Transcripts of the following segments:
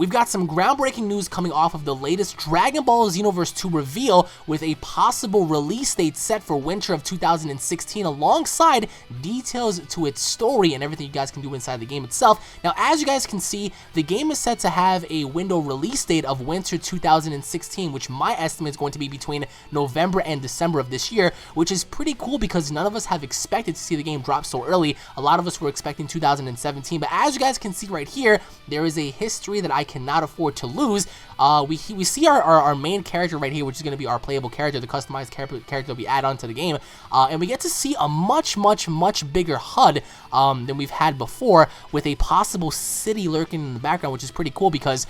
We've got some groundbreaking news coming off of the latest Dragon Ball Xenoverse 2 reveal, with a possible release date set for winter of 2016, alongside details to its story and everything you guys can do inside the game itself. Now, as you guys can see, the game is set to have a window release date of winter 2016, which my estimate is going to be between November and December of this year, which is pretty cool because none of us have expected to see the game drop so early. A lot of us were expecting 2017, but as you guys can see right here, there is a history that I cannot afford to lose. We see our main character right here, which is going to be our playable character, the customized character that we add on to the game, and we get to see a much bigger HUD than we've had before, with a possible city lurking in the background, which is pretty cool because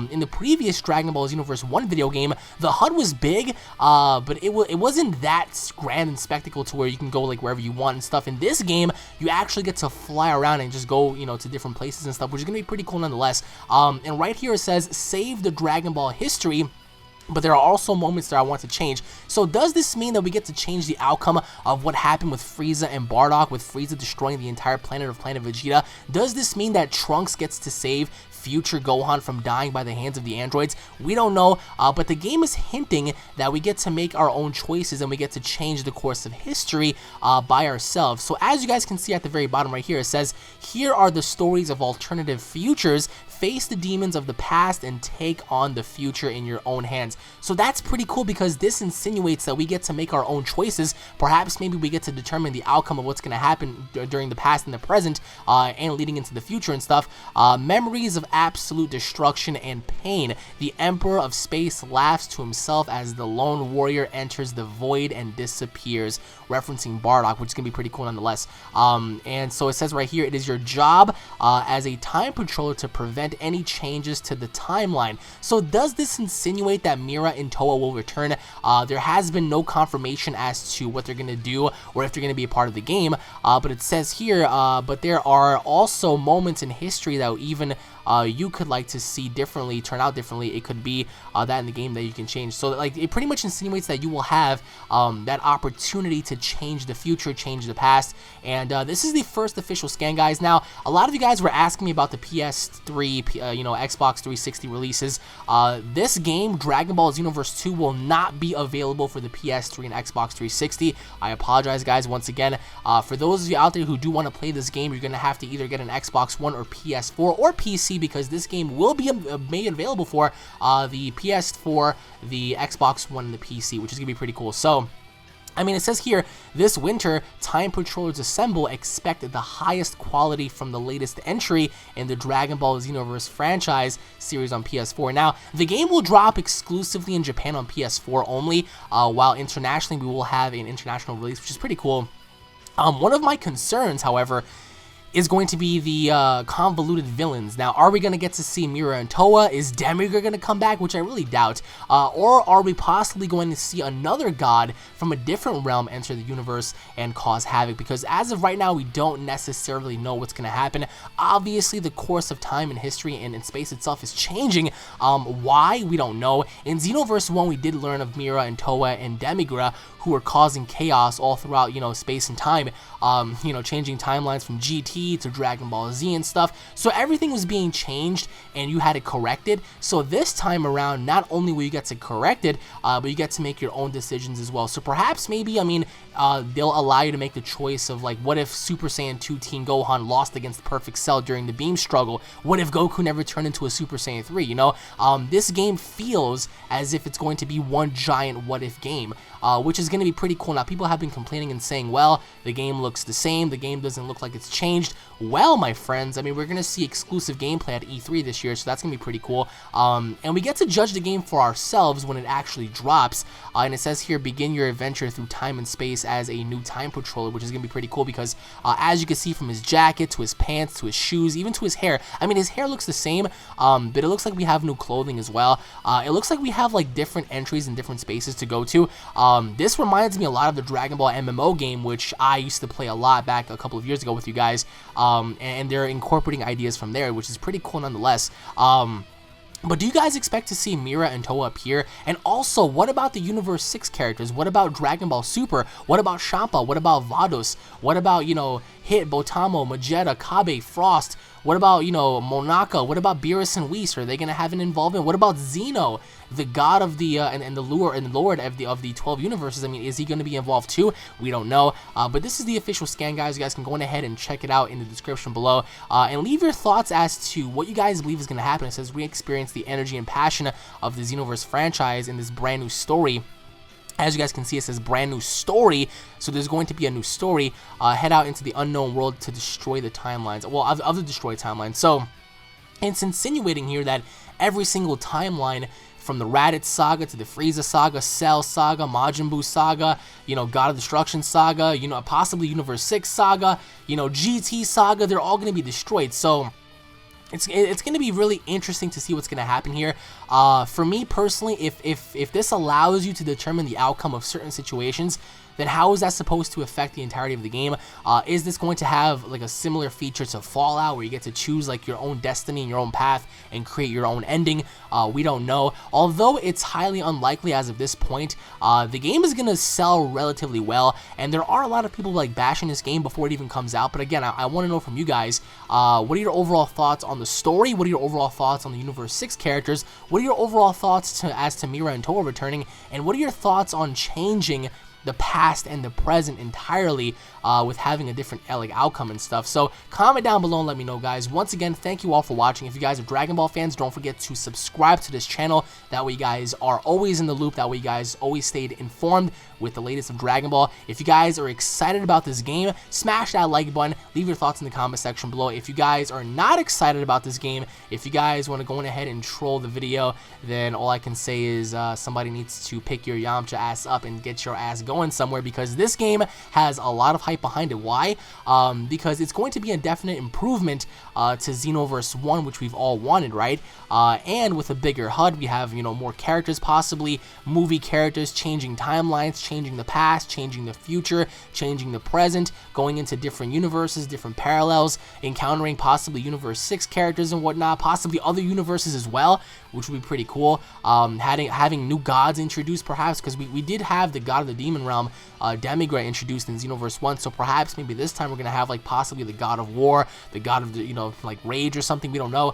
in the previous Dragon Ball Xenoverse 1 video game, the HUD was big, but it wasn't that grand and spectacle to where you can go like wherever you want and stuff. In this game, you actually get to fly around and just go, you know, to different places and stuff, which is going to be pretty cool nonetheless. And right here it says, save the Dragon Ball history, but there are also moments that I want to change. So does this mean that we get to change the outcome of what happened with Frieza and Bardock, with Frieza destroying the entire planet of Planet Vegeta? Does this mean that Trunks gets to save future Gohan from dying by the hands of the androids? We don't know, but the game is hinting that we get to make our own choices and we get to change the course of history by ourselves. So as you guys can see at the very bottom right here, it says, here are the stories of alternative futures. Face the demons of the past and take on the future in your own hands. So that's pretty cool because this insinuates that we get to make our own choices. Perhaps maybe we get to determine the outcome of what's going to happen during the past and the present, and leading into the future and stuff. Memories of absolute destruction and pain. The Emperor of Space laughs to himself as the lone warrior enters the void and disappears, referencing Bardock, which is going to be pretty cool nonetheless. And so it says right here, it is your job as a time patroller to prevent any changes to the timeline. So does this insinuate that Mira and Toa will return? There has been no confirmation as to what they're going to do or if they're going to be a part of the game, but it says here, but there are also moments in history that even you could like to see differently, turn out differently. It could be that in the game that you can change. So like it pretty much insinuates that you will have that opportunity to change the future, change the past. And this is the first official scan, guys. Now, a lot of you guys were asking me about the PS3, Xbox 360 releases. This game, Dragon Ball Xenoverse 2, will not be available for the PS3 and Xbox 360. I apologize, guys, once again. For those of you out there who do want to play this game, you're going to have to either get an Xbox One or PS4 or PC, because this game will be made available for the PS4, the Xbox One, and the PC, which is going to be pretty cool. So, I mean, it says here, this winter, Time Patrollers assemble, expect the highest quality from the latest entry in the Dragon Ball Xenoverse franchise series on PS4. Now, the game will drop exclusively in Japan on PS4 only, while internationally we will have an international release, which is pretty cool. One of my concerns, however, is going to be the convoluted villains. Now, are we going to get to see Mira and Toa? Is Demiurge going to come back? Which I really doubt. Or are we possibly going to see another god from a different realm enter the universe and cause havoc? Because as of right now, we don't necessarily know what's going to happen. Obviously, the course of time and history and in space itself is changing. Why? We don't know. In Xenoverse 1, we did learn of Mira and Toa and Demigra, who are causing chaos all throughout, space and time, changing timelines from GT to Dragon Ball Z and stuff. So everything was being changed and you had it corrected. So this time around, not only will you get to correct it, but you get to make your own decisions as well. So perhaps maybe, they'll allow you to make the choice of, like, what if Super Saiyan 2 Teen Gohan lost against Perfect Cell during the beam struggle? What if Goku never turned into a Super Saiyan 3, This game feels as if it's going to be one giant what if game, which is going to be pretty cool. Now, people have been complaining and saying, well, the game looks the same, the game doesn't look like it's changed. Well, my friends, we're going to see exclusive gameplay at E3 this year, so that's going to be pretty cool. And we get to judge the game for ourselves when it actually drops. And it says here, begin your adventure through time and space as a new time patroller, which is going to be pretty cool because as you can see from his jacket to his pants to his shoes, even to his hair, his hair looks the same, but it looks like we have new clothing as well. It looks like we have like different entries and different spaces to go to. This reminds me a lot of the Dragon Ball MMO game, which I used to play a lot back a couple of years ago with you guys, and they're incorporating ideas from there, which is pretty cool nonetheless. But do you guys expect to see Mira and Toa appear? And also, what about the Universe 6 characters? What about Dragon Ball Super? What about Champa? What about Vados? What about, Hit, Botamo, Vegeta, Kabe, Frost? What about, you know, Monaka? What about Beerus and Whis? Are they gonna have an involvement? What about Xeno, the god of the and the lord of the 12 universes? I mean, is he gonna be involved too? We don't know. But this is the official scan, guys. You guys can go ahead and check it out in the description below, and leave your thoughts as to what you guys believe is gonna happen. It says we experience the energy and passion of the Xenoverse franchise in this brand new story. As you guys can see, it says brand new story, so there's going to be a new story. Head out into the unknown world to destroy the timelines, well, of the destroyed timeline. So it's insinuating here that every single timeline, from the Raditz saga to the Frieza saga, Cell saga, Majin Buu saga, you know, God of Destruction saga, you know, possibly Universe 6 saga, you know, GT saga, they're all going to be destroyed. So it's going to be really interesting to see what's going to happen here. For me personally, if this allows you to determine the outcome of certain situations, then how is that supposed to affect the entirety of the game? Is this going to have like a similar feature to Fallout, where you get to choose like your own destiny and your own path and create your own ending? We don't know. Although it's highly unlikely as of this point, the game is going to sell relatively well, and there are a lot of people like bashing this game before it even comes out. But again, I want to know from you guys, what are your overall thoughts on the story? What are your overall thoughts on the Universe 6 characters? What are your overall thoughts as to Mira and Toa returning? And what are your thoughts on changing the past and the present entirely, with having a different like outcome and stuff? So comment down below and let me know, guys. Once again, thank you all for watching. If you guys are Dragon Ball fans, don't forget to subscribe to this channel. That way you guys are always in the loop. That way you guys always stayed informed with the latest of Dragon Ball. If you guys are excited about this game, smash that like button. Leave your thoughts in the comment section below. If you guys are not excited about this game, if you guys want to go ahead and troll the video, then all I can say is somebody needs to pick your Yamcha ass up and get your ass going somewhere, because this game has a lot of hype behind it. Why? Because it's going to be a definite improvement to Xenoverse 1, which we've all wanted, right? And with a bigger HUD, we have, you know, more characters, possibly movie characters, changing timelines, changing the past, changing the future, changing the present, going into different universes, different parallels, encountering possibly Universe 6 characters and whatnot, possibly other universes as well, which would be pretty cool. Having new gods introduced, perhaps, because we did have the God of the Demon Realm, Demigray, introduced in Xenoverse 1, so perhaps maybe this time we're going to have like possibly the God of War, the God of the, you know, like Rage or something, we don't know.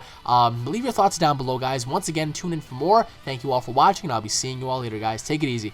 Leave your thoughts down below, guys. Once again, tune in for more. Thank you all for watching, and I'll be seeing you all later, guys. Take it easy.